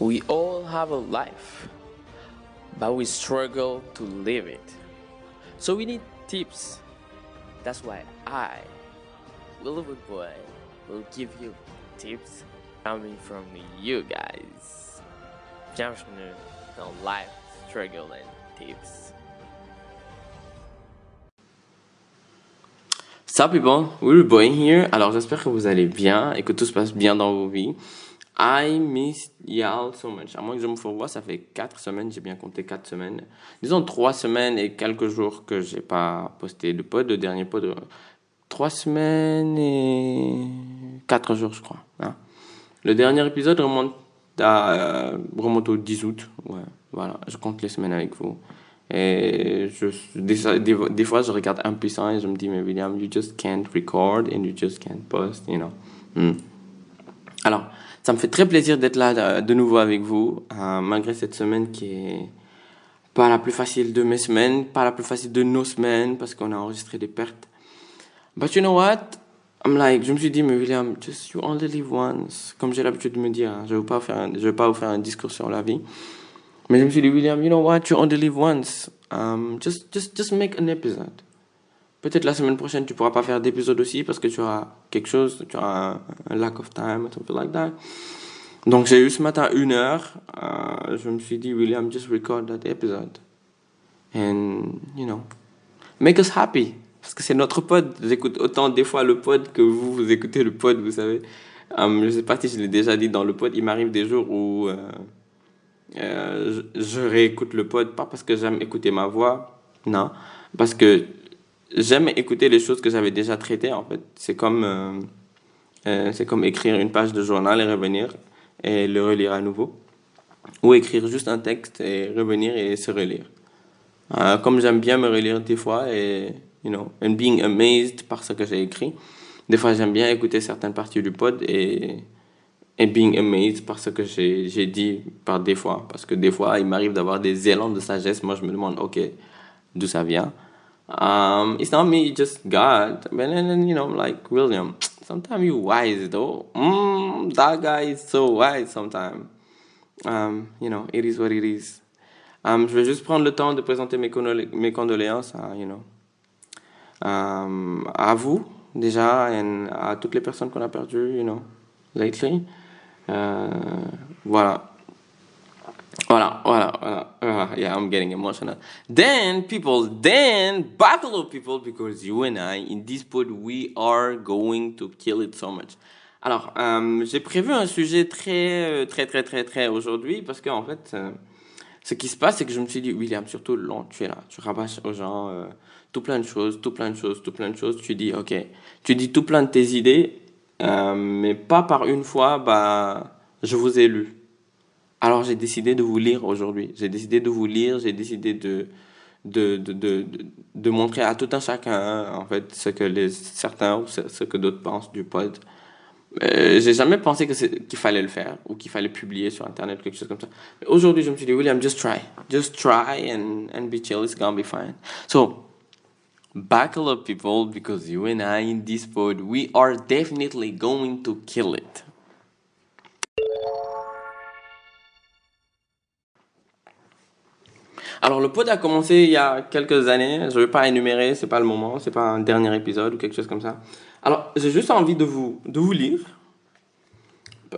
We all have a life, but we struggle to live it. So we need tips. That's why I, Willowood Boy, will give you tips coming from you guys. Bienvenue dans Life Struggle and Tips. Sup people, Willowood Boy here. Alors j'espère que vous allez bien et que tout se passe bien dans vos vies. I miss y'all so much. À moins que je me fourvoie, ça fait 4 semaines, j'ai bien compté 4 semaines. Disons 3 semaines et quelques jours que j'ai pas posté de pod, le dernier pod. 3 semaines et 4 jours, je crois. Hein. Le dernier épisode remonte au 10 août. Ouais, voilà, je compte les semaines avec vous. Et des fois, je regarde impuissant et je me dis, mais William, you just can't record and you just can't post, you know. Alors, ça me fait très plaisir d'être là de nouveau avec vous, malgré cette semaine qui est pas la plus facile de mes semaines, pas la plus facile de nos semaines, parce qu'on a enregistré des pertes. But you know what? Je me suis dit, mais William, just you only live once. Comme j'ai l'habitude de me dire, je vais pas vous faire un discours sur la vie. Mais je me suis dit, William, you know what? You only live once. Just make an episode. Peut-être la semaine prochaine, tu pourras pas faire d'épisode aussi parce que tu auras quelque chose, tu auras un lack of time, something like that. Donc, j'ai eu ce matin 1 heure. Je me suis dit, William, just record that episode. And, you know, make us happy. Parce que c'est notre pod. J'écoute autant des fois le pod que vous écoutez le pod, vous savez. Je sais pas si je l'ai déjà dit dans le pod. Il m'arrive des jours où je réécoute le pod, pas parce que j'aime écouter ma voix, non, parce que j'aime écouter les choses que j'avais déjà traitées, en fait. C'est comme écrire une page de journal et revenir et le relire à nouveau. Ou écrire juste un texte et revenir et se relire. Comme j'aime bien me relire des fois et, you know, and being amazed par ce que j'ai écrit. Des fois, j'aime bien écouter certaines parties du pod et being amazed par ce que j'ai dit par des fois. Parce que des fois, il m'arrive d'avoir des élans de sagesse. Moi, je me demande, ok, d'où ça vient? It's not me, just God. But then, you know, like William, sometimes you wise though. That guy is so wise sometimes. You know, it is what it is. Je vais juste prendre le temps de présenter mes condoléances à, you know, à vous déjà et à toutes les personnes qu'on a perdues, you know, lately. Voilà. Yeah, I'm getting emotional. Then, buckle up, people, because you and I, in this pod, we are going to kill it so much. Alors, j'ai prévu un sujet très aujourd'hui, parce qu'en fait, ce qui se passe, c'est que je me suis dit, William, surtout long, tu es là, tu rabâches aux gens tout plein de choses. Tu dis, ok, tu dis tout plein de tes idées, mais pas par une fois, je vous ai lu. Alors j'ai décidé de vous lire aujourd'hui. J'ai décidé de montrer à tout un chacun, en fait, ce que certains ou ce que d'autres pensent du pod. J'ai jamais pensé qu'il fallait le faire ou qu'il fallait publier sur Internet ou quelque chose comme ça. Mais aujourd'hui, je me suis dit, William, just try. Just try and be chill. It's gonna be fine. So, buckle up, people, because you and I in this pod, we are definitely going to kill it. Alors, le pod a commencé il y a quelques années. Je ne vais pas énumérer, c'est pas le moment, c'est pas un dernier épisode ou quelque chose comme ça. Alors, j'ai juste envie de vous lire.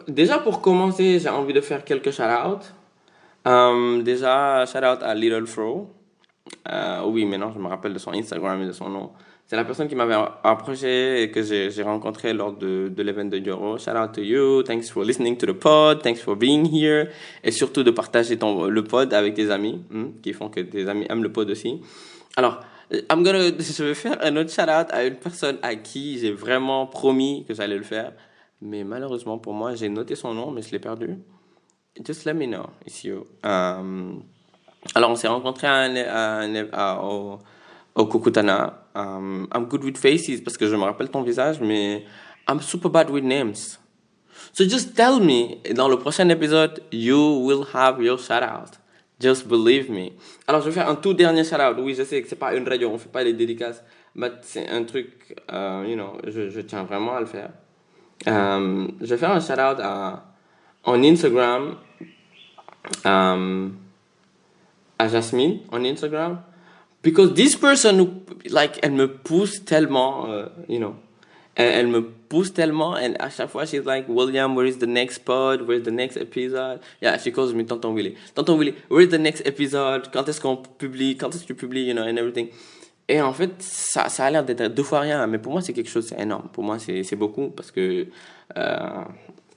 Déjà, pour commencer, j'ai envie de faire quelques shout-outs. Déjà, shout-out à Little Fro. Oui, maintenant, je me rappelle de son Instagram et de son nom. C'est la personne qui m'avait approché et que j'ai rencontré lors de l'event de Yoro. Shout out to you. Thanks for listening to the pod. Thanks for being here. Et surtout de partager le pod avec tes amis, qui font que tes amis aiment le pod aussi. Alors, je vais faire un autre shout out à une personne à qui j'ai vraiment promis que j'allais le faire. Mais malheureusement pour moi, j'ai noté son nom, mais je l'ai perdu. Just let me know, it's you. Alors, on s'est rencontrés au Kukutana. I'm good with faces parce que je me rappelle ton visage, mais I'm super bad with names. So just tell me, dans le prochain épisode, you will have your shout-out. Just believe me. Alors, je vais faire un tout dernier shout-out. Oui, je sais que c'est pas une radio, on fait pas les dédicaces, mais c'est un truc, you know, je tiens vraiment à le faire. Je vais faire un shout-out en Instagram. um, à Jasmine on Instagram. Because this person, like, elle me pousse tellement, elle me pousse tellement, and à chaque fois, she's like, William, where is the next pod? Where is the next episode? Yeah, she calls me Tonton Willy. Tonton Willy, where is the next episode? Quand est-ce qu'on publie? Quand est-ce que tu publies, and everything. Et en fait, ça a l'air d'être deux fois rien, mais pour moi, c'est quelque chose, c'est énorme. Pour moi, c'est beaucoup, parce que,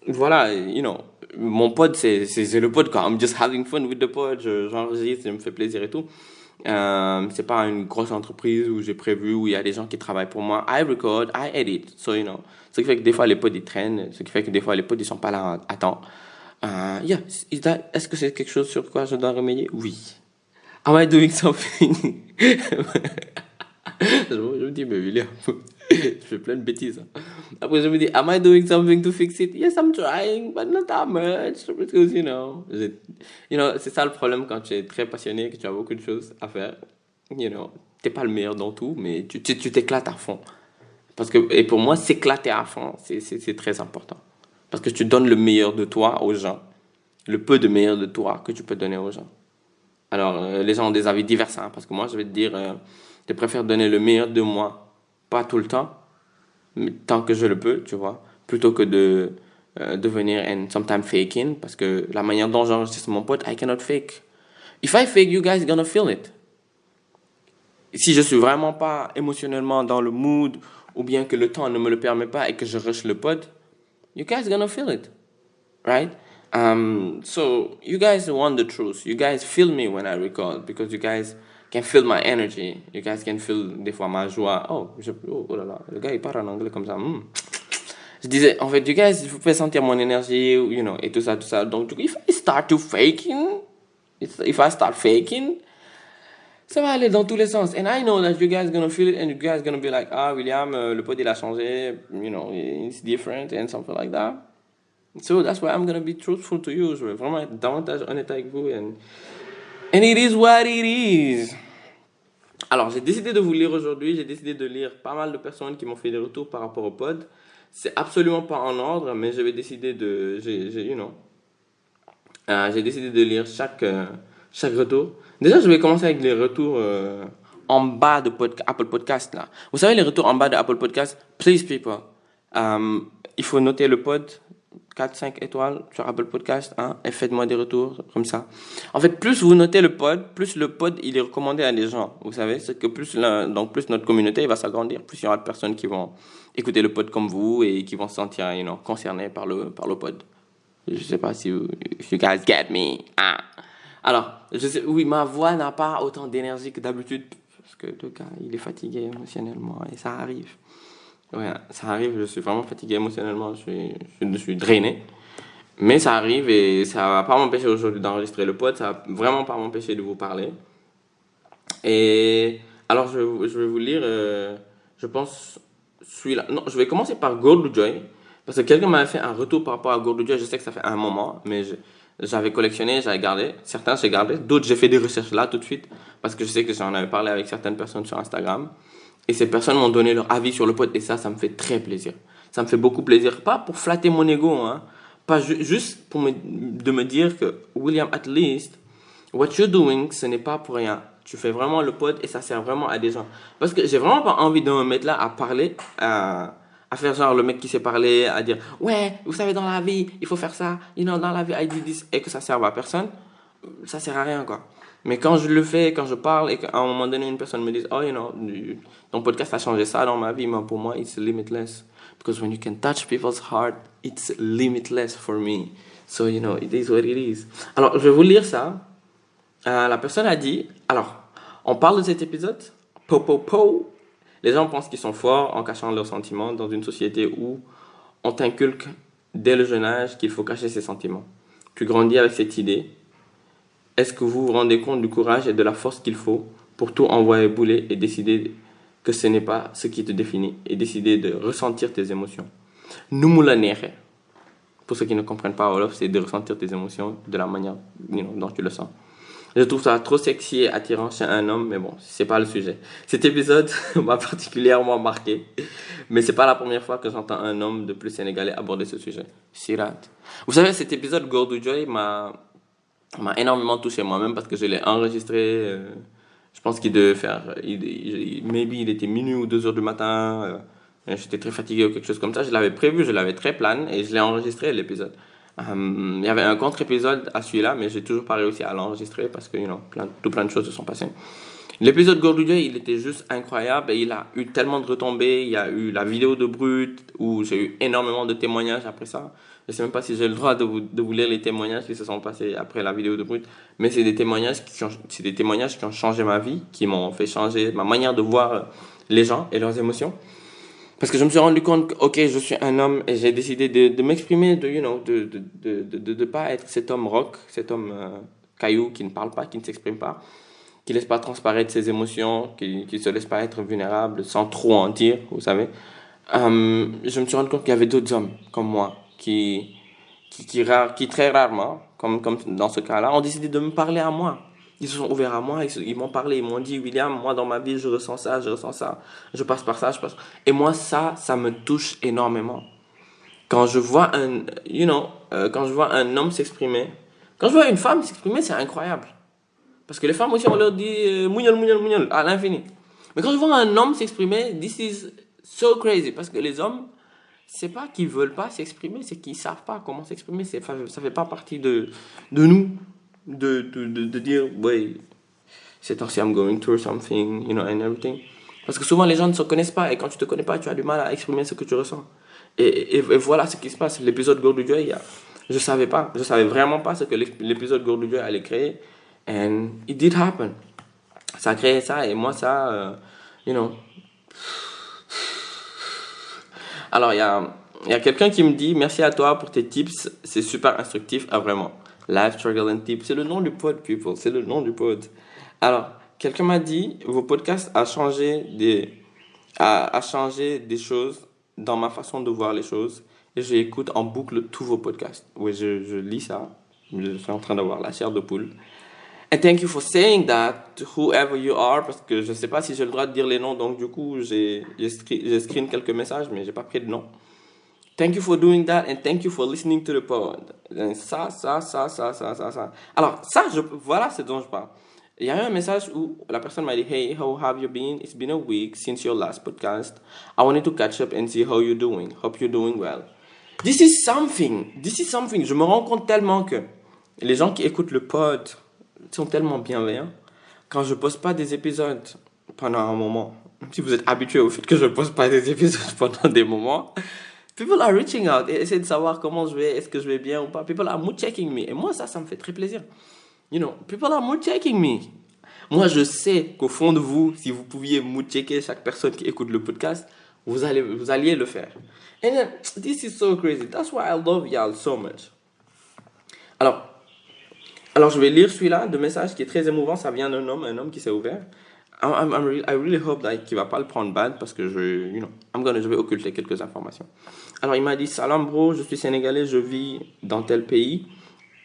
voilà, mon pod, c'est le pod, quoi. I'm just having fun with the pod, j'enregistre, ça me fait plaisir et tout. C'est pas une grosse entreprise où j'ai prévu, où il y a des gens qui travaillent pour moi. I record, I edit. So, ce qui fait que des fois, les pods, ils traînent. Ce qui fait que des fois, les pods, ils sont pas là à temps. Yeah. Est-ce que c'est quelque chose sur quoi je dois remédier? Oui. Am I doing something? Je me dis, mais William, je fais plein de bêtises. Après, je me dis, am I doing something to fix it? Yes, I'm trying, but not that much. Because, c'est ça le problème quand tu es très passionné, que tu as beaucoup de choses à faire. T'es pas le meilleur dans tout, mais tu t'éclates à fond. Et pour moi, s'éclater à fond, c'est très important. Parce que tu donnes le meilleur de toi aux gens. Le peu de meilleur de toi que tu peux donner aux gens. Alors, les gens ont des avis divers, hein, parce que moi, je vais te dire, je préfère donner le meilleur de moi, pas tout le temps, mais tant que je le peux, tu vois, plutôt que de venir and sometimes faking, parce que la manière dont j'enregistre mon pote, I cannot fake. If I fake, you guys gonna feel it. Si je suis vraiment pas émotionnellement dans le mood, ou bien que le temps ne me le permet pas et que je rush le pod, you guys gonna feel it, right? So you guys want the truth. You guys feel me when I record because you guys can feel my energy. You guys can feel des fois ma joie. Oh là là, le gars il parle en anglais comme ça. Je disais, en fait, you guys, vous pouvez sentir mon énergie, et tout ça, tout ça. Donc, if I start faking, ça va aller dans tous les sens. And I know that you guys gonna feel it and you guys gonna be like, William, le pod il a changé, it's different and something like that. So that's why I'm gonna be truthful to you. Je vais vraiment être davantage honnête avec vous. And it is what it is. Alors, j'ai décidé de vous lire aujourd'hui. J'ai décidé de lire pas mal de personnes qui m'ont fait des retours par rapport au pod. C'est absolument pas en ordre, mais je vais décider de... J'ai décidé de lire chaque retour. Déjà, je vais commencer avec les retours en bas de Apple Podcast, là. Vous savez, les retours en bas de Apple Podcast, please people, il faut noter le pod 4-5 étoiles sur Apple Podcast, hein, et faites-moi des retours comme ça. En fait, plus vous notez le pod, plus le pod il est recommandé à des gens. Vous savez, c'est que plus notre communauté va s'agrandir, plus il y aura de personnes qui vont écouter le pod comme vous et qui vont se sentir, concernés par le pod. Je sais pas si if you guys get me. Ah. Alors, oui, ma voix n'a pas autant d'énergie que d'habitude parce que le gars, il est fatigué émotionnellement et ça arrive. Ouais, ça arrive, je suis vraiment fatigué émotionnellement, je suis drainé. Mais ça arrive et ça va pas m'empêcher aujourd'hui d'enregistrer le pod, ça va vraiment pas m'empêcher de vous parler. Et alors, je vais vous lire, je pense, celui-là. Non, je vais commencer par Goldou Joy, parce que quelqu'un m'avait fait un retour par rapport à Goldou Joy. Je sais que ça fait un moment, mais j'avais collectionné, j'avais gardé. Certains, j'ai gardé. D'autres, j'ai fait des recherches là tout de suite, parce que je sais que j'en avais parlé avec certaines personnes sur Instagram. Et ces personnes m'ont donné leur avis sur le pod, et ça me fait très plaisir. Ça me fait beaucoup plaisir. Pas pour flatter mon ego, hein. Pas juste de me dire que, William, at least, what you're doing, ce n'est pas pour rien. Tu fais vraiment le pod et ça sert vraiment à des gens. Parce que j'ai vraiment pas envie de me mettre là à parler, à faire genre le mec qui sait parler, à dire, ouais, vous savez, dans la vie, il faut faire ça, dans la vie, I do this, et que ça serve à personne. Ça sert à rien, quoi. Mais quand je le fais, quand je parle, et qu'à un moment donné, une personne me dit, oh, ton podcast a changé ça dans ma vie, mais pour moi, it's limitless. Because when you can touch people's heart, it's limitless for me. So, it is what it is. Alors, je vais vous lire ça. La personne a dit, alors, on parle de cet épisode, les gens pensent qu'ils sont forts en cachant leurs sentiments dans une société où on t'inculque dès le jeune âge qu'il faut cacher ses sentiments. Tu grandis avec cette idée. Est-ce que vous vous rendez compte du courage et de la force qu'il faut pour tout envoyer bouler et décider que ce n'est pas ce qui te définit et décider de ressentir tes émotions? Numulanere. Pour ceux qui ne comprennent pas Wolof, c'est de ressentir tes émotions de la manière dont tu le sens. Je trouve ça trop sexy et attirant chez un homme, mais bon, c'est pas le sujet. Cet épisode m'a particulièrement marqué, mais c'est pas la première fois que j'entends un homme de plus sénégalais aborder ce sujet. Sirat. Vous savez, cet épisode, Goldou Joy m'a énormément touché moi-même parce que je l'ai enregistré. Je pense qu'il devait faire. Maybe il était minuit ou 2 heures du matin. J'étais très fatigué ou quelque chose comme ça. Je l'avais prévu, je l'avais très plan et je l'ai enregistré l'épisode. Il y avait un contre-épisode à celui-là, mais j'ai toujours pas réussi à l'enregistrer parce que, plein de choses se sont passées. L'épisode Gordoudia, il était juste incroyable et il a eu tellement de retombées. Il y a eu la vidéo de Brut où j'ai eu énormément de témoignages après ça. Je sais même pas si j'ai le droit de vous lire les témoignages qui se sont passés après la vidéo de Brut, mais c'est des témoignages qui ont changé ma vie, qui m'ont fait changer ma manière de voir les gens et leurs émotions. Parce que je me suis rendu compte que, ok, je suis un homme et j'ai décidé de m'exprimer, de pas être cet homme rock, cet homme caillou qui ne parle pas, qui ne s'exprime pas, qui laisse pas transparaître ses émotions, qui se laisse pas être vulnérable sans trop en dire, vous savez. Je me suis rendu compte qu'il y avait d'autres hommes comme moi qui très rarement, comme dans ce cas-là, ont décidé de me parler à moi. Ils se sont ouverts à moi, ils m'ont parlé, ils m'ont dit, William, moi dans ma vie, je ressens ça, je passe par ça, je passe. Et moi, ça me touche énormément. Quand je vois quand je vois un homme s'exprimer, quand je vois une femme s'exprimer, c'est incroyable. Parce que les femmes aussi, on leur dit mouniol, mouniol, mouniol, à l'infini. Mais quand je vois un homme s'exprimer, this is so crazy. Parce que les hommes, c'est pas qu'ils veulent pas s'exprimer, c'est qu'ils savent pas comment s'exprimer. Ça fait pas partie de nous de dire, ouais, c'est temps-ci, I'm going through something, and everything. Parce que souvent, les gens ne se connaissent pas. Et quand tu te connais pas, tu as du mal à exprimer ce que tu ressens. Et voilà ce qui se passe. L'épisode Gourde du Dieu, je savais pas. Je savais vraiment pas ce que l'épisode Gourde du Dieu allait créer. And it did happen. Ça a créé ça. Et moi, ça, you know. Alors, il y a quelqu'un qui me dit merci à toi pour tes tips, c'est super instructif. Ah, vraiment. Life Struggle and Tips, c'est le nom du pod, people, c'est le nom du pod. Alors, quelqu'un m'a dit vos podcasts a changé des choses dans ma façon de voir les choses. Et j'écoute en boucle tous vos podcasts. Oui, je lis ça. Je suis en train d'avoir la chair de poule. And thank you for saying that, whoever you are, parce que je ne sais pas si j'ai le droit de dire les noms, donc du coup, j'ai screen quelques messages, mais j'ai pas pris de nom. Thank you for doing that, and thank you for listening to the pod. Et ça. Alors, voilà ce dont je parle. Il y a eu un message où la personne m'a dit, Hey, how have you been? It's been a week since your last podcast. I wanted to catch up and see how you're doing. Hope you're doing well. This is something. Je me rends compte tellement que les gens qui écoutent le pod sont tellement bienveillants. Quand je poste pas des épisodes pendant un moment, si vous êtes habitué au fait que je poste pas des épisodes pendant des moments, people are reaching out et essaient de savoir comment je vais, est-ce que je vais bien ou pas. People are mood checking me. Et moi, ça me fait très plaisir. People are mood checking me. Moi, je sais qu'au fond de vous, si vous pouviez mood checker chaque personne qui écoute le podcast, vous alliez le faire. And then, this is so crazy. That's why I love y'all so much. Alors, je vais lire celui-là de message qui est très émouvant. Ça vient d'un homme, un homme qui s'est ouvert. I really hope qu'il va pas le prendre bad parce que je vais occulter quelques informations. Alors, il m'a dit, Salam bro, je suis sénégalais, je vis dans tel pays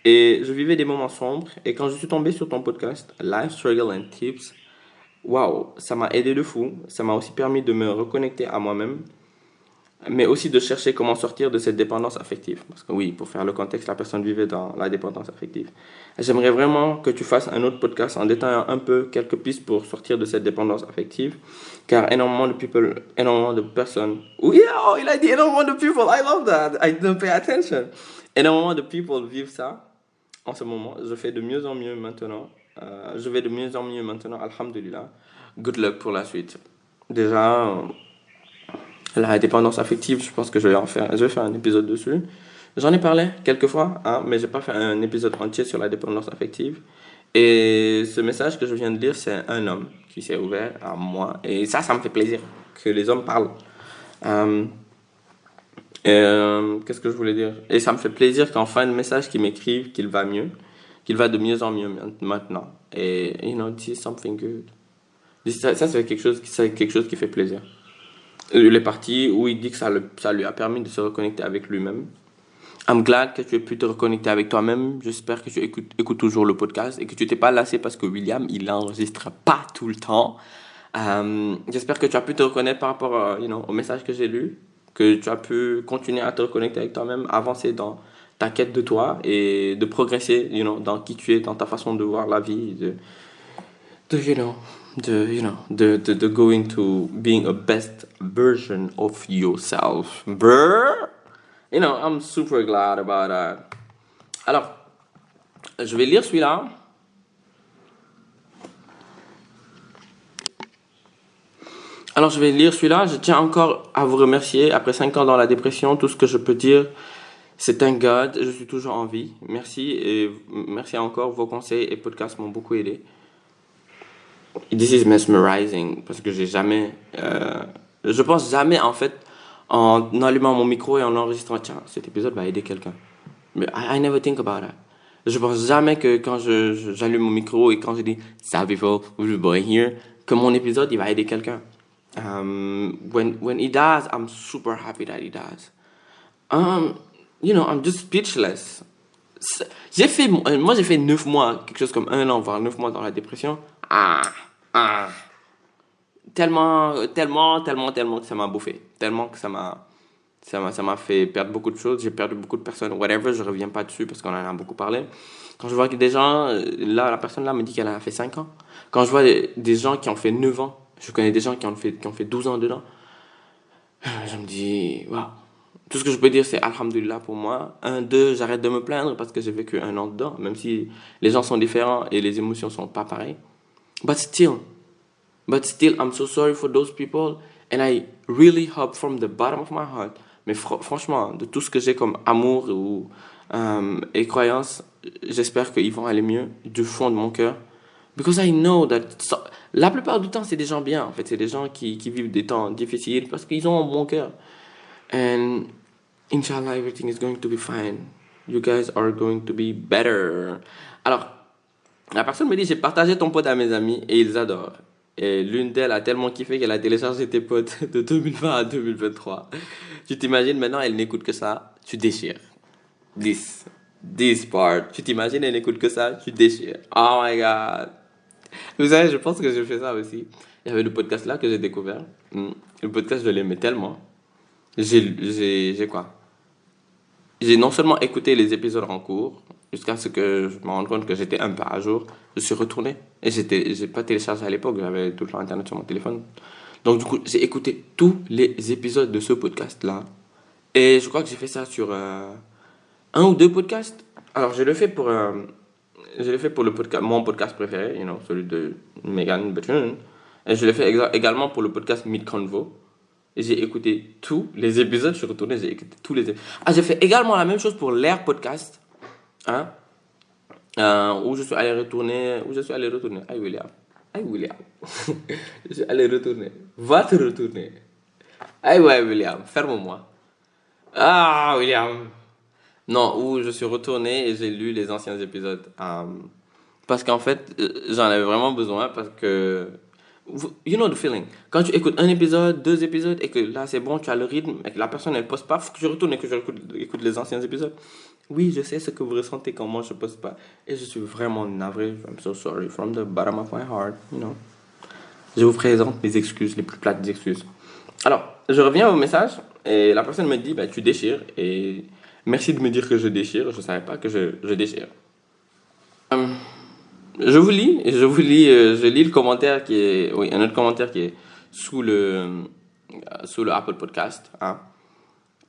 et je vivais des moments sombres. Et quand je suis tombé sur ton podcast, Life Struggle and Tips, waouh, ça m'a aidé de fou. Ça m'a aussi permis de me reconnecter à moi-même, mais aussi de chercher comment sortir de cette dépendance affective. Parce que oui, pour faire le contexte, la personne vivait dans la dépendance affective. J'aimerais vraiment que tu fasses un autre podcast en détaillant un peu quelques pistes pour sortir de cette dépendance affective, car énormément de personnes... Oui, oh, il a dit énormément de people, I love that, I didn't pay attention. Énormément de people vivent ça en ce moment. Je vais de mieux en mieux maintenant, alhamdulillah. Good luck pour la suite. Déjà... La dépendance affective, je pense que je vais faire un épisode dessus. J'en ai parlé quelques fois, mais j'ai pas fait un épisode entier sur la dépendance affective. Et ce message que je viens de lire, c'est un homme qui s'est ouvert à moi. Et ça me fait plaisir que les hommes parlent. Qu'est-ce que je voulais dire? Et ça me fait plaisir qu'en fin de message, qu'ils m'écrivent qu'il va mieux, qu'il va de mieux en mieux maintenant. Et, this is something good. Ça c'est quelque chose qui fait plaisir. Les parties où il dit que ça lui a permis de se reconnecter avec lui-même. I'm glad que tu aies pu te reconnecter avec toi-même. J'espère que tu écoutes toujours le podcast et que tu t'es pas lassé parce que William, il n'enregistre pas tout le temps. J'espère que tu as pu te reconnaître par rapport au message que j'ai lu, que tu as pu continuer à te reconnecter avec toi-même, avancer dans ta quête de toi et de progresser, dans qui tu es, dans ta façon de voir la vie, de you know, de going to being a best version of yourself. Brr. I'm super glad about that. Alors, je vais lire celui-là. Alors, je vais lire celui-là. Je tiens encore à vous remercier. Après 5 ans dans la dépression, tout ce que je peux dire, c'est thank God. Je suis toujours en vie. Merci et merci encore. Vos conseils et podcasts m'ont beaucoup aidé. This is mesmerizing parce que je pense jamais en fait en allumant mon micro et en enregistrant, tiens, cet épisode va aider quelqu'un. Mais I never think about that. Je pense jamais que quand j'allume mon micro et quand je dis "Sup people, we're boy here", que mon épisode il va aider quelqu'un. When it does, I'm super happy that it does. I'm just speechless. Moi j'ai fait 9 mois, quelque chose comme 1 an, voire 9 mois dans la dépression. Tellement que ça m'a bouffé. Tellement que ça m'a fait perdre beaucoup de choses. J'ai perdu beaucoup de personnes. Whatever, je reviens pas dessus parce qu'on en a beaucoup parlé. Quand je vois que des gens, là, la personne là me dit qu'elle a fait 5 ans. Quand je vois des gens qui ont fait 9 ans, je connais des gens qui ont fait 12 ans dedans. Je me dis, waouh. Tout ce que je peux dire, c'est Alhamdulillah pour moi. 2, j'arrête de me plaindre parce que j'ai vécu 1 an dedans, même si les gens sont différents et les émotions sont pas pareilles. But still, I'm so sorry for those people and I really hope from the bottom of my heart. Mais franchement, de tout ce que j'ai comme amour et croyance, j'espère qu'ils vont aller mieux du fond de mon cœur. Because I know that la plupart du temps, c'est des gens bien. En fait, c'est des gens qui vivent des temps difficiles parce qu'ils ont un bon cœur. And Inshallah, everything is going to be fine. You guys are going to be better. Alors, la personne me dit, j'ai partagé ton pote à mes amis et ils adorent. Et l'une d'elles a tellement kiffé qu'elle a téléchargé tes potes de 2020 à 2023. Tu t'imagines maintenant, elle n'écoute que ça, tu déchires. This part. Tu t'imagines, elle n'écoute que ça, tu déchires. Oh my god. Vous savez, je pense que j'ai fait ça aussi. Il y avait le podcast là que j'ai découvert. Le podcast, je l'aimais tellement. J'ai quoi? J'ai non seulement écouté les épisodes en cours, jusqu'à ce que je me rende compte que j'étais un peu à jour. Je suis retourné. Et j'ai pas téléchargé à l'époque, j'avais tout le temps Internet sur mon téléphone. Donc du coup, j'ai écouté tous les épisodes de ce podcast-là. Et je crois que j'ai fait ça sur 1 ou 2 podcasts. Alors, je l'ai fait pour le podcast, mon podcast préféré, celui de Megan Button. Et je l'ai fait également pour le podcast Mid Convo. Et j'ai écouté tous les épisodes, je suis retourné, j'ai écouté tous les épisodes. J'ai fait également la même chose pour l'Air Podcast, où je suis allé retourner. Aïe, William. Je suis allé retourner. Va te retourner. Aïe, ouais, William, ferme-moi. Ah, William. Non, où je suis retourné et j'ai lu les anciens épisodes. Parce qu'en fait, j'en avais vraiment besoin parce que you know the feeling. Quand tu écoutes un épisode, 2 épisodes et que là c'est bon, tu as le rythme et que la personne elle poste pas, faut que je retourne et que écoute les anciens épisodes. Oui, je sais ce que vous ressentez quand moi je poste pas et je suis vraiment navré. I'm so sorry from the bottom of my heart, Je vous présente mes excuses, les plus plates excuses. Alors, je reviens au message et la personne me dit bah tu déchires et merci de me dire que je déchire, je savais pas que je déchire. Je lis le commentaire un autre commentaire qui est sous le Apple Podcast.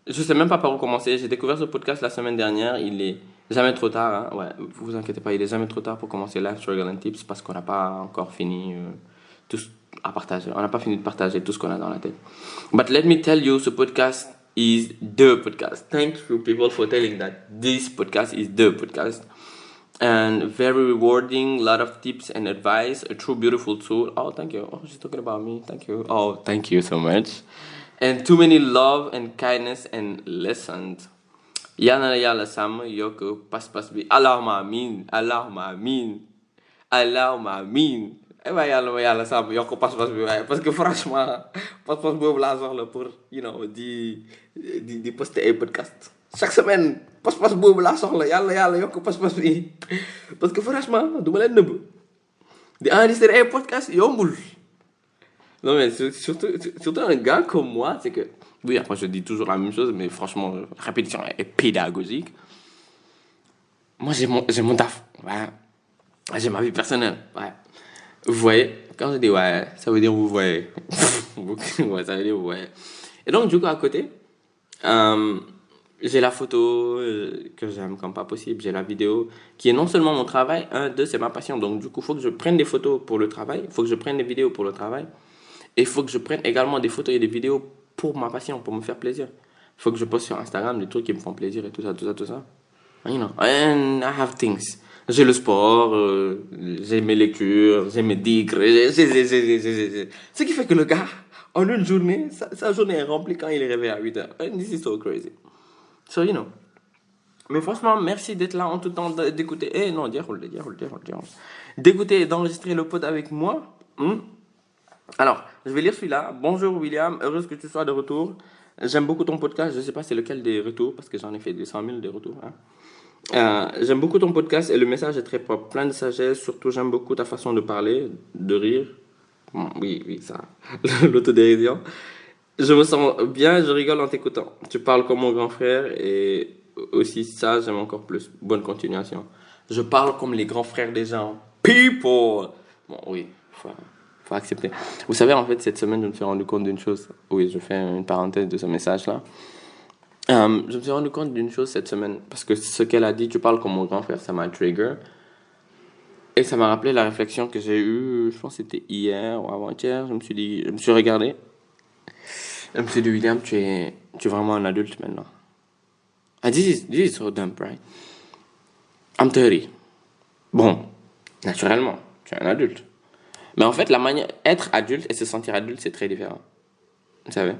Je sais même pas par où commencer. J'ai découvert ce podcast la semaine dernière. Il est jamais trop tard. Ouais, vous inquiétez pas, il est jamais trop tard pour commencer Life Struggle and Tips parce qu'on n'a pas encore fini tout à partager. On n'a pas fini de partager tout ce qu'on a dans la tête. But let me tell you, ce podcast is the podcast. Thank you people for telling that this podcast is the podcast. And very rewarding, lot of tips and advice, a true beautiful tool. Oh, thank you. Oh, she's talking about me. Thank you. Oh, thank you so much. And too many love and kindness and lessons. Yana yala sam yoko pas bi. Allahumma amin. Allahumma amin. Allahumma amin. Eh ben yalla sam yoko pas bi. Parce que franchement, pas boobu la soxla pour, di poster ay podcast. Chaque semaine, pas boobu laa soxla yàlla yokk pas bi parce que franchement du ma leen nëbb di enregistrer ay podcast yombul. Non mais surtout un gars comme moi, c'est que oui, après je dis toujours la même chose, mais franchement la répétition est pédagogique. Moi, j'ai mon taf. Ouais. J'ai ma vie personnelle. Ouais. Vous voyez, quand je dis ouais, ça veut dire vous voyez. Ouais, ça veut dire vous voyez. Et donc, du coup, à côté, euh, j'ai la photo que j'aime comme pas possible. J'ai la vidéo qui est non seulement mon travail, un, deux, c'est ma passion. Donc, du coup, il faut que je prenne des photos pour le travail. Il faut que je prenne des vidéos pour le travail. Et il faut que je prenne également des photos et des vidéos pour ma passion, pour me faire plaisir. Il faut que je poste sur Instagram des trucs qui me font plaisir et tout ça, tout ça, tout ça. You know, and I have things. J'ai le sport, j'ai mes lectures, j'ai mes digres, ce qui fait que le gars, en une journée, sa journée est remplie quand il est réveillé à 8 heures. And this is so crazy. So, you know. Mais franchement, merci d'être là en tout temps, d'écouter. Eh non, d'écouter et d'enregistrer le pod avec moi. Alors, je vais lire celui-là. Bonjour William, heureuse que tu sois de retour. J'aime beaucoup ton podcast. Je ne sais pas c'est lequel des retours, parce que j'en ai fait des 100 000 des retours. Hein. J'aime beaucoup ton podcast et le message est très propre, plein de sagesse. Surtout, j'aime beaucoup ta façon de parler, de rire. Oui, ça. L'autodérision. Je me sens bien, je rigole en t'écoutant. Tu parles comme mon grand frère et aussi ça, j'aime encore plus. Bonne continuation. Je parle comme les grands frères des gens. People! Bon, oui, faut accepter. Vous savez, en fait, cette semaine, je me suis rendu compte d'une chose. Oui, je fais une parenthèse de ce message-là. Je me suis rendu compte d'une chose cette semaine, parce que ce qu'elle a dit, tu parles comme mon grand frère, ça m'a trigger. Et ça m'a rappelé la réflexion que j'ai eue, je pense que c'était hier ou avant-hier. Je me suis regardé. Je me suis dit, William, tu es vraiment un adulte maintenant. Ah, this is so dumb, right? I'm 30. Bon, naturellement, tu es un adulte. Mais en fait, la manière, être adulte et se sentir adulte, c'est très différent. Vous savez?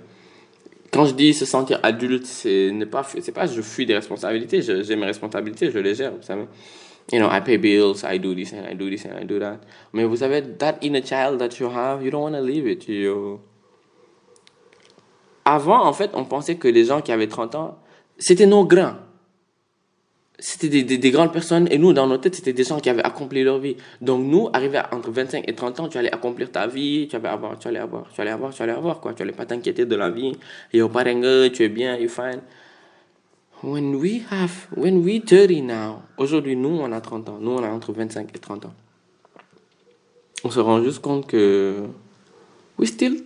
Quand je dis se sentir adulte, c'est pas je fuis des responsabilités, j'ai mes responsabilités, je les gère, vous savez. You know, I pay bills, I do this and I do this and I do that. Mais vous savez, that inner child that you have, you don't want to leave it. Avant, en fait, on pensait que les gens qui avaient 30 ans, c'était nos grands. C'était des grandes personnes et nous, dans nos têtes, c'était des gens qui avaient accompli leur vie. Donc nous, arrivé entre 25 et 30 ans, tu allais accomplir ta vie, tu allais avoir, quoi. Tu allais pas t'inquiéter de la vie. Yo, parengue, tu es bien, you're fine. When we 30 now, aujourd'hui, nous, on a 30 ans. Nous, on a entre 25 et 30 ans. On se rend juste compte que we still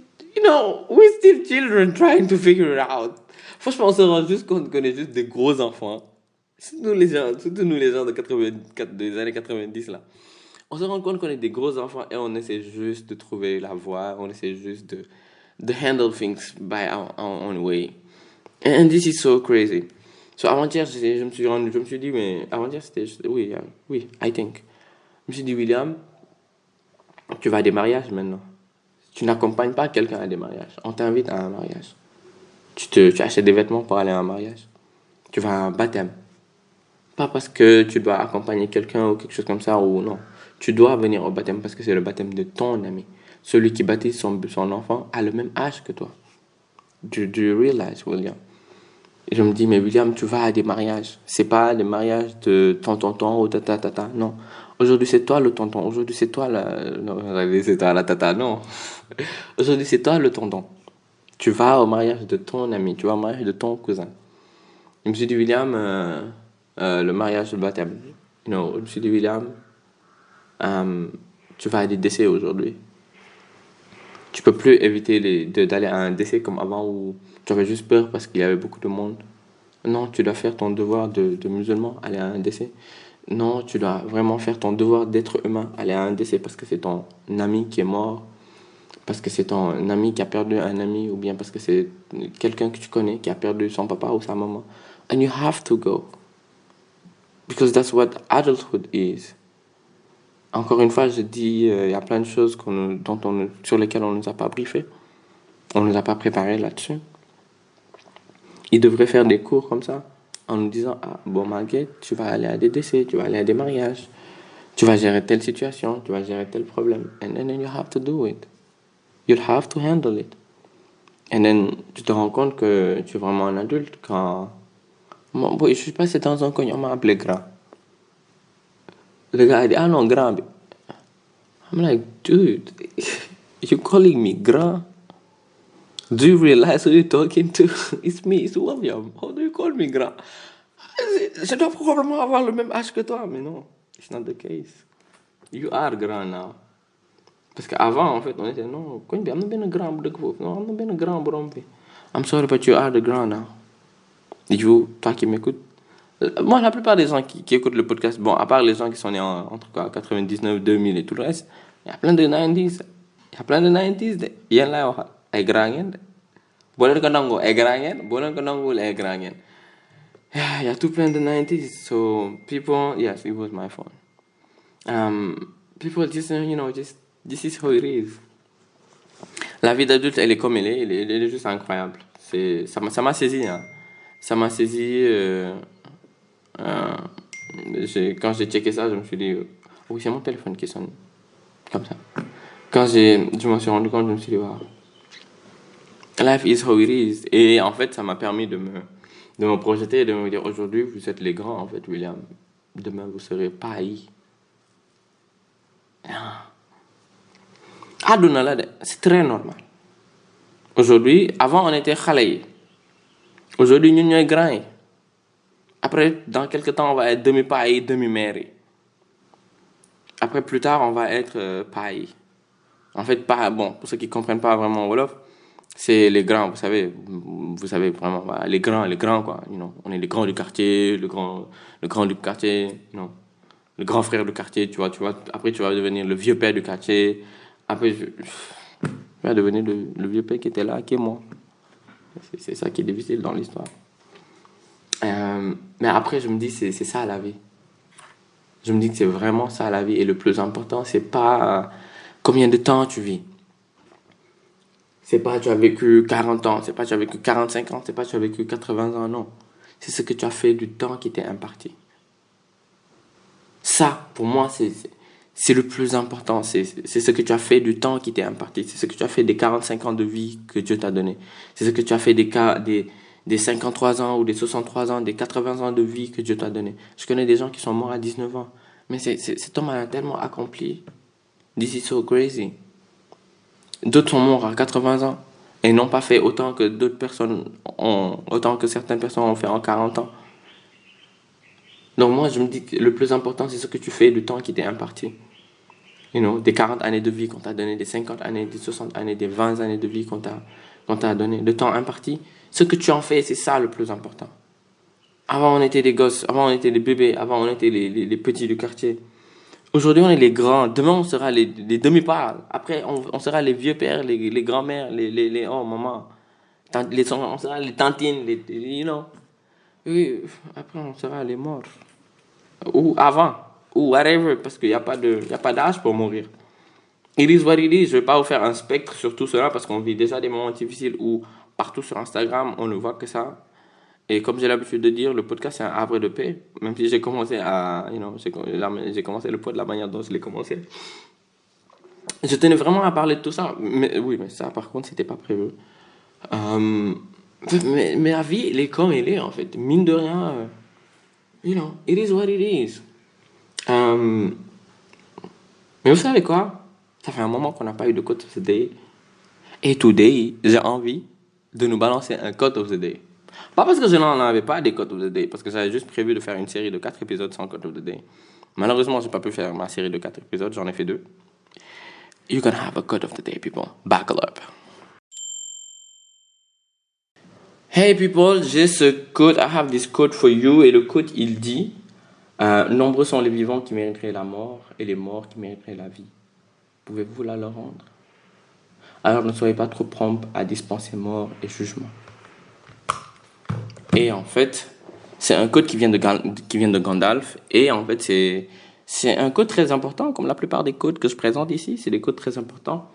children trying to figure it out. Franchement, on se rend juste compte qu'on est juste des gros enfants. Surtout nous les gens de 84, des années 90 là. On se rend compte qu'on est des gros enfants et on essaie juste de trouver la voie, on essaie juste de handle things by our own way. And this is so crazy. So avant-hier, je me suis dit, mais avant-hier c'était, oui, I think. Je me suis dit, William, tu vas à des mariages maintenant. Tu n'accompagnes pas quelqu'un à des mariages. On t'invite à un mariage. Tu achètes des vêtements pour aller à un mariage. Tu vas à un baptême. Pas parce que tu dois accompagner quelqu'un ou quelque chose comme ça, ou non. Tu dois venir au baptême parce que c'est le baptême de ton ami. Celui qui baptise son enfant a le même âge que toi. Do you realize, William? Et je me dis, mais William, tu vas à des mariages. C'est pas des mariages de ton tonton ou tata. Non. Aujourd'hui, c'est toi le tonton. Aujourd'hui, c'est toi non, c'est toi la tata. Non. Aujourd'hui, c'est toi le tonton. Tu vas au mariage de ton ami. Tu vas au mariage de ton cousin. Je me suis dit, William, le mariage, le baptême. Je me suis dit, William, tu vas à des décès aujourd'hui. Tu peux plus éviter d'aller à un décès comme avant où tu avais juste peur parce qu'il y avait beaucoup de monde. Non, tu dois faire ton devoir de musulman, aller à un décès. Non, tu dois vraiment faire ton devoir d'être humain, aller à un décès parce que c'est ton ami qui est mort, parce que c'est ton ami qui a perdu un ami, ou bien parce que c'est quelqu'un que tu connais qui a perdu son papa ou sa maman. And you have to go. Because that's what adulthood is. Encore une fois, je dis, il y a plein de choses sur lesquelles on ne nous a pas briefé. On ne nous a pas préparé là-dessus. Ils devraient faire des cours comme ça, en nous disant, Marguerite, tu vas aller à des décès, tu vas aller à des mariages, tu vas gérer telle situation, tu vas gérer tel problème. And then you have to do it. You'll have to handle it. And then, tu te rends compte que tu es vraiment un adulte quand... Bon, je suis passé dans un coin, on m'a appelé grand. Le gars a dit, non, grand. I'm like, dude, you calling me grand? Do you realize who you're talking to? It's me, it's William. How do you call me grand? Je dois probablement avoir le même âge que toi, mais non. It's not the case. You are grand now. Parce qu'avant, en fait, on était non. Quand il y a un grand de groupe, non, on a un grand brompi. I'm sorry, but you are the grand now. Et you, toi qui m'écoutes. Moi, la plupart des gens qui écoutent le podcast, bon, à part les gens qui sont nés entre quoi, 99, 2000 et tout le reste, il y a plein de 90s. Il y a plein de 90s. Il y en a ay grand ngeen de. Boo leen ko nangoo ay grand ngeen, boo leen ko nanguwul ay grand ngeen. Yeah, il y a tout plein de 90s. So, people, yes, it was my phone. People just, just, this is how it is. La vie d'adulte, elle est comme elle est juste incroyable. Ça m'a saisi, hein. Ça m'a saisi. Euh, quand j'ai checké ça, je me suis dit, oui, c'est mon téléphone qui sonne. Comme ça. Je m'en suis rendu compte, je me suis dit, wow. Life is how it is. Et en fait, ça m'a permis de me projeter et de me dire, aujourd'hui, vous êtes les grands, en fait, William. Demain, vous serez païs. Aduna là, c'est très normal. Aujourd'hui, avant, on était khalay. Aujourd'hui, nous sommes grands. Après, dans quelques temps, on va être demi-païs, demi-mère. Après, plus tard, on va être païs. En fait, bon, pour ceux qui ne comprennent pas vraiment Wolof, c'est les grands, vous savez vraiment, voilà, les grands, quoi. On est les grands du quartier, le grand du quartier, le grand frère du quartier, tu vois. Après, tu vas devenir le vieux père du quartier. Après, je vais devenir le vieux père qui était là, qui est mort. C'est ça qui est difficile dans l'histoire. Mais après, je me dis, c'est ça la vie. Je me dis que c'est vraiment ça la vie. Et le plus important, c'est pas combien de temps tu vis. C'est pas tu as vécu 40 ans, c'est pas tu as vécu 45 ans, c'est pas tu as vécu 80 ans, non. C'est ce que tu as fait du temps qui t'est imparti. Ça, pour moi, c'est le plus important. C'est ce que tu as fait du temps qui t'est imparti. C'est ce que tu as fait des 45 ans de vie que Dieu t'a donné. C'est ce que tu as fait des 53 ans ou des 63 ans, des 80 ans de vie que Dieu t'a donné. Je connais des gens qui sont morts à 19 ans. Mais cet homme a tellement accompli. This is so crazy. D'autres sont morts à 80 ans et n'ont pas fait autant que autant que certaines personnes ont fait en 40 ans. Donc moi, je me dis que le plus important, c'est ce que tu fais du temps qui t'est imparti. Des 40 années de vie qu'on t'a donné, des 50 années, des 60 années, des 20 années de vie qu'on t'a donné, le temps imparti. Ce que tu en fais, c'est ça le plus important. Avant, on était des gosses, avant, on était des bébés, avant, on était les petits du quartier. Aujourd'hui, on est les grands. Demain, on sera les demi-parts. Après, on sera les vieux pères, les grands-mères, oh, maman. On sera les tantines, Oui, après, on sera les morts. Ou avant. Ou whatever, parce qu'il n'y a pas d'âge pour mourir. It is what it is. Je ne vais pas vous faire un spectre sur tout cela parce qu'on vit déjà des moments difficiles où partout sur Instagram, on ne voit que ça. Et comme j'ai l'habitude de dire, le podcast c'est un havre de paix. Même si j'ai commencé j'ai commencé le pod de la manière dont je l'ai commencé. Je tenais vraiment à parler de tout ça. Mais oui, mais ça par contre, c'était pas prévu. Mais la vie, elle est comme elle est en fait. Mine de rien, it is what it is. Mais vous savez quoi? Ça fait un moment qu'on n'a pas eu de quote of the day. Et today, j'ai envie de nous balancer un quote of the day. Pas parce que je n'en avais pas des quotes of the day, parce que j'avais juste prévu de faire une série de 4 épisodes sans quote of the day. Malheureusement, j'ai pas pu faire ma série de 4 épisodes, j'en ai fait 2. You're gonna have a quote of the day, people. Buckle up. Hey people, j'ai ce quote, I have this quote for you, et le quote il dit nombreux sont les vivants qui mériteraient la mort, et les morts qui mériteraient la vie. Pouvez-vous la leur rendre? Alors ne soyez pas trop prompt à dispenser mort et jugement. Et en fait, c'est un code qui vient de Gandalf. Et en fait, c'est un code très important, comme la plupart des codes que je présente ici. C'est des codes très importants.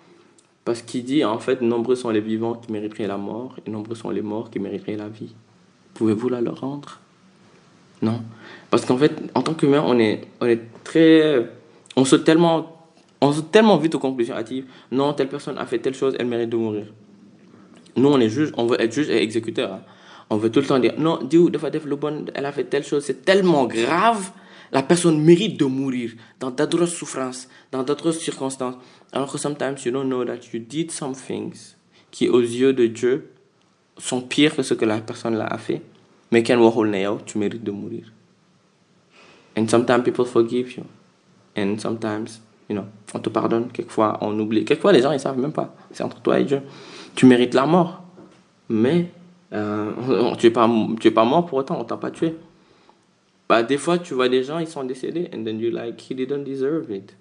Parce qu'il dit, en fait, nombreux sont les vivants qui mériteraient la mort, et nombreux sont les morts qui mériteraient la vie. Pouvez-vous la leur rendre? Non. Parce qu'en fait, en tant qu'humain, on saute tellement vite aux conclusions hâtives. Non, telle personne a fait telle chose, elle mérite de mourir. Nous, on est juge, on veut être juge et exécuteur. Hein. On veut tout le temps dire, non, Dieu, elle a fait telle chose, c'est tellement grave, la personne mérite de mourir dans d'atroces souffrances, dans d'atroces circonstances. Alors que sometimes you don't know that you did some things qui, aux yeux de Dieu, sont pires que ce que la personne là a fait. mais kenn waxul ne yow tu mérites de mourir. And sometimes people forgive you. And sometimes, on te pardonne. Quelquefois, on oublie. Quelquefois, les gens, ils savent même pas. C'est entre toi et Dieu. Tu mérites la mort. Mais tu es pas mort pour autant. On t'a pas tué. Bah, des fois, tu vois des gens, ils sont décédés. And then you're like, he didn't deserve it.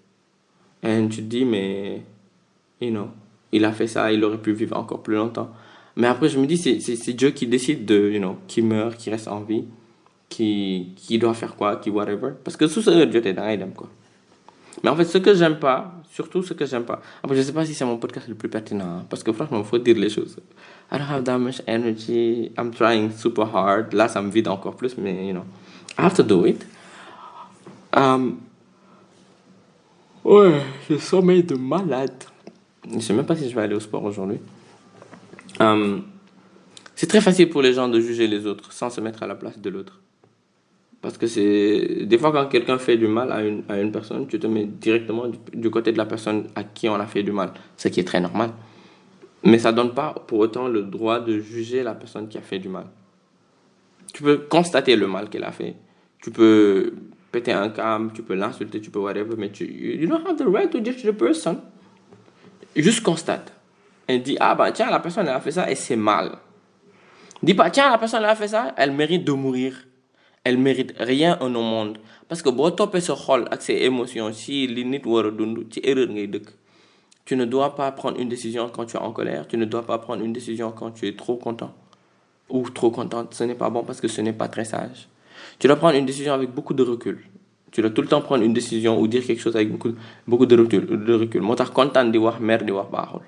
And tu te dis, mais, il a fait ça. Il aurait pu vivre encore plus longtemps. Mais après, je me dis, c'est Dieu qui décide de, qui meurt, qui reste en vie, qui doit faire quoi, qui whatever. Parce que tout ça, Dieu t'aide, quoi. Mais en fait, ce que j'aime pas, surtout ce que j'aime pas, après, je sais pas si c'est mon podcast le plus pertinent, hein, parce que franchement, il faut dire les choses. I don't have that much energy, I'm trying super hard. Là, ça me vide encore plus, mais, I have to do it. Ouais, j'ai sommeil de malade. Je sais même pas si je vais aller au sport aujourd'hui. C'est très facile pour les gens de juger les autres sans se mettre à la place de l'autre. Parce que c'est... Des fois, quand quelqu'un fait du mal à une personne, tu te mets directement du côté de la personne à qui on a fait du mal. Ce qui est très normal. Mais ça ne donne pas pour autant le droit de juger la personne qui a fait du mal. Tu peux constater le mal qu'elle a fait. Tu peux péter un câble, tu peux l'insulter, tu peux whatever, mais you don't have the right to judge the person. Juste constate. Et dis, ah bah tiens, la personne elle a fait ça et c'est mal. Dis pas, tiens, la personne elle a fait ça, elle mérite de mourir. Elle mérite rien au monde. Parce que boo topé sa xol ak ses émotions, si li nit wara dund ci erreur ngay dëkk. Tu ne dois pas prendre une décision quand tu es en colère, tu ne dois pas prendre une décision quand tu es trop content ou trop contente, ce n'est pas bon parce que ce n'est pas très sage. Tu dois prendre une décision avec beaucoup de recul. Tu dois tout le temps prendre une décision ou dire quelque chose avec beaucoup de recul. Moo tax kontaan di wax mer di wax baaxul.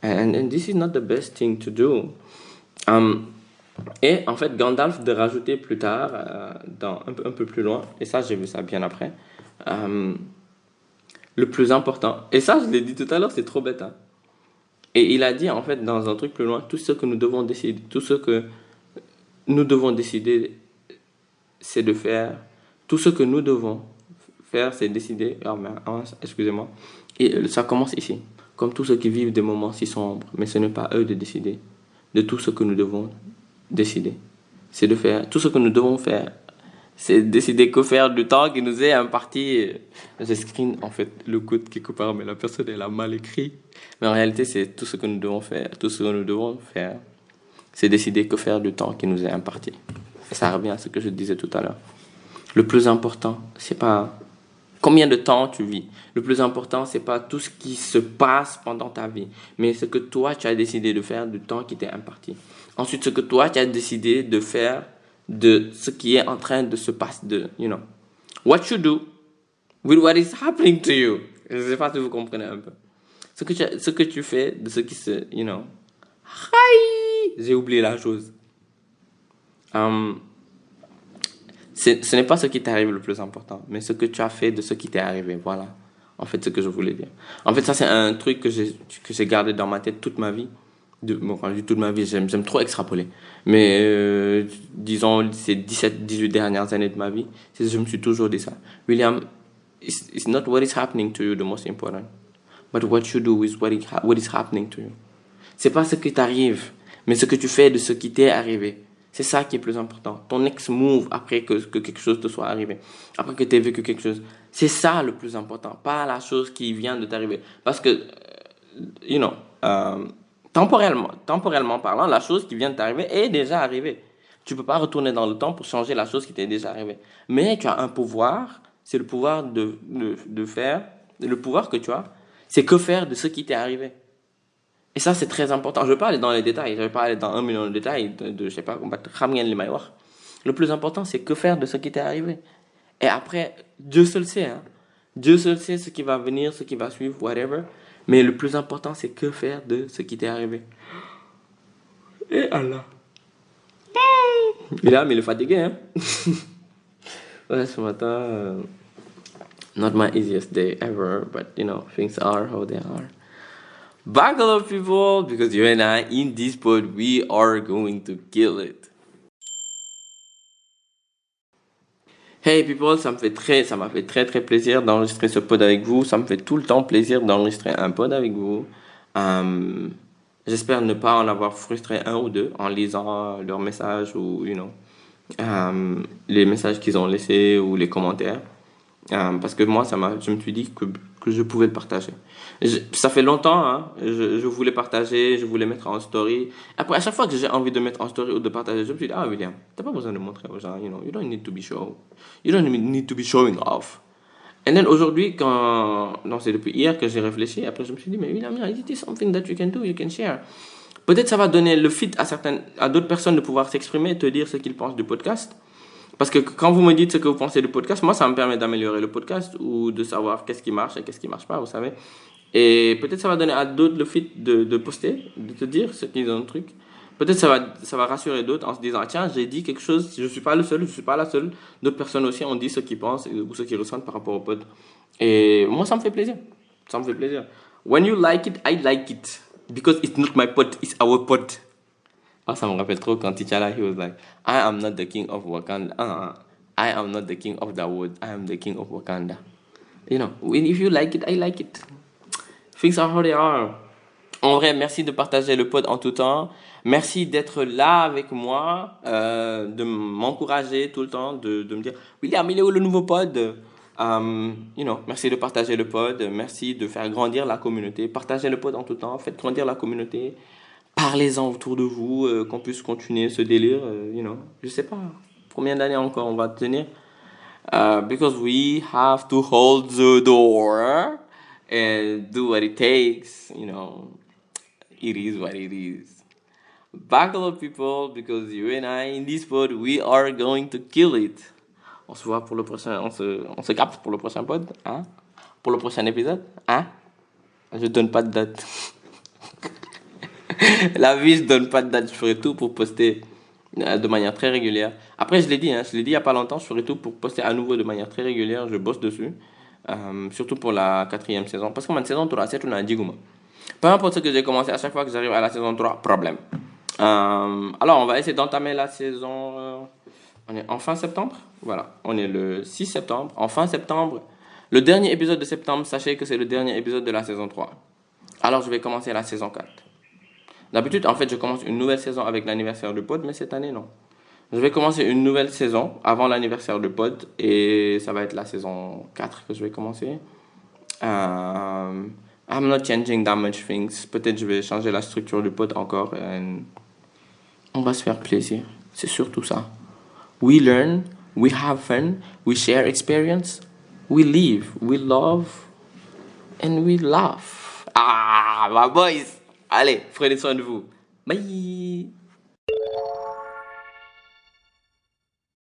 And this is not the best thing to do. Et en fait, Gandalf de rajouter plus tard, un peu plus loin, et ça j'ai vu ça bien après, le plus important, et ça je l'ai dit tout à l'heure, c'est trop bête, hein. Et il a dit en fait dans un truc plus loin, tout ce que nous devons décider, c'est de faire, tout ce que nous devons faire, c'est décider, excusez-moi, et ça commence ici, comme tous ceux qui vivent des moments si sombres, mais ce n'est pas eux de décider de tout ce que nous devons décider. C'est de faire tout ce que nous devons faire. C'est décider que faire du temps qui nous est imparti. J'ai screen en fait le code quelque part, mais la personne elle a mal écrit. Mais en réalité, c'est tout ce que nous devons faire. Tout ce que nous devons faire, c'est décider que faire du temps qui nous est imparti. Et ça revient à ce que je disais tout à l'heure. Le plus important, c'est pas combien de temps tu vis. Le plus important, c'est pas tout ce qui se passe pendant ta vie, mais ce que toi, tu as décidé de faire du temps qui t'est imparti. Ensuite, ce que toi, tu as décidé de faire de ce qui est en train de se passer, what you do with what is happening to you. Je ne sais pas si vous comprenez un peu. Ce que tu fais de ce qui se, J'ai oublié la chose. Ce n'est pas ce qui t'arrive le plus important, mais ce que tu as fait de ce qui t'est arrivé. Voilà, en fait, ce que je voulais dire. En fait, ça, c'est un truc que j'ai gardé dans ma tête toute ma vie. Quand je dis toute ma vie, j'aime trop extrapoler. Mais disons, ces 18 dernières années de ma vie, je me suis toujours dit ça. William, it's not what is happening to you the most important, but what you do is what is happening to you. C'est pas ce qui t'arrive, mais ce que tu fais de ce qui t'est arrivé. C'est ça qui est plus important. Ton next move après que quelque chose te soit arrivé. Après que tu aies vécu quelque chose. C'est ça le plus important. Pas la chose qui vient de t'arriver. Parce que, temporellement parlant, la chose qui vient de t'arriver est déjà arrivée. Tu peux pas retourner dans le temps pour changer la chose qui t'est déjà arrivée. Mais tu as un pouvoir. C'est le pouvoir de faire. Le pouvoir que tu as, c'est que faire de ce qui t'est arrivé. Et ça, c'est très important. Je ne vais pas aller dans les détails. Je ne vais pas aller dans 1 million de détails je sais pas, le plus important, c'est que faire de ce qui t'est arrivé. Et après, Dieu seul sait. Hein. Dieu seul sait ce qui va venir, ce qui va suivre, whatever. Mais le plus important, c'est que faire de ce qui t'est arrivé. Et Allah. Il est fatigué. Hein? Ouais, ce matin, not my easiest day ever, but things are how they are. Back up, people, because you and I, in this pod, we are going to kill it. Hey people, ça m'a fait très très plaisir d'enregistrer ce pod avec vous. Ça me fait tout le temps plaisir d'enregistrer un pod avec vous. J'espère ne pas en avoir frustré un ou deux en lisant leurs messages ou, les messages qu'ils ont laissés ou les commentaires. Parce que moi, je me suis dit que je pouvais le partager. Ça fait longtemps, hein, je voulais partager, je voulais mettre en story. Après, à chaque fois que j'ai envie de mettre en story ou de partager, je me suis dit, ah William, t'as pas besoin de montrer aux gens, you don't need to be show. You don't need to be showing off. Et then aujourd'hui, non, c'est depuis hier que j'ai réfléchi, après je me suis dit, mais William, yeah, it is something that you can do, you can share. Peut-être ça va donner le fit à d'autres personnes de pouvoir s'exprimer, te dire ce qu'ils pensent du podcast. Parce que quand vous me dites ce que vous pensez du podcast, moi, ça me permet d'améliorer le podcast ou de savoir qu'est-ce qui marche et qu'est-ce qui marche pas, vous savez. Et peut-être ça va donner à d'autres le fit de poster, de te dire ce qu'ils ont de truc. Peut-être ça va rassurer d'autres en se disant, tiens, j'ai dit quelque chose, je suis pas le seul, je suis pas la seule. D'autres personnes aussi ont dit ce qu'ils pensent ou ce qu'ils ressentent par rapport au pod. Et moi, ça me fait plaisir. Ça me fait plaisir. When you like it, I like it. Because it's not my pod, it's our pod. Ah, ça me rappelle trop quand T'Challa, he was like, I am not the king of Wakanda. I am not the king of the wood. I am the king of Wakanda. You know, if you like it, I like it. Things are how they are. En vrai, merci de partager le pod en tout temps. Merci d'être là avec moi, de m'encourager tout le temps, de me dire, William, il est où le nouveau pod? Merci de partager le pod. Merci de faire grandir la communauté. Partagez le pod en tout temps. Faites grandir la communauté. Parlez-en autour de vous, qu'on puisse continuer ce délire, Je sais pas combien d'années encore on va tenir. Because we have to hold the door and do what it takes, It is what it is. Buckle up, people, because you and I, in this pod, we are going to kill it. On se voit pour le prochain, on se capte pour le prochain pod, hein? Pour le prochain épisode, hein? Je donne pas de date. La vie, je donne pas de date. Je ferai tout pour poster de manière très régulière. Après, je l'ai dit il y a pas longtemps, je ferai tout pour poster à nouveau de manière très régulière. Je bosse dessus. Surtout pour la 4e saison. Parce que ma saison 3, c'est une diguma. Peu importe ce que j'ai commencé, à chaque fois que j'arrive à la saison 3, problème. Alors, on va essayer d'entamer la saison. On est en fin septembre. Voilà. On est le 6 septembre. En fin septembre. Le dernier épisode de septembre, sachez que c'est le dernier épisode de la saison 3. Alors, je vais commencer la saison 4. D'habitude, en fait, je commence une nouvelle saison avec l'anniversaire du pod, mais cette année, non. Je vais commencer une nouvelle saison avant l'anniversaire du pod et ça va être la saison 4 que je vais commencer. I'm not changing that much things. Peut-être je vais changer la structure du pod encore et on va se faire plaisir. C'est surtout ça. We learn, we have fun, we share experience, we live, we love and we laugh. Ah, my boys! Allez, prenez soin de vous. Bye!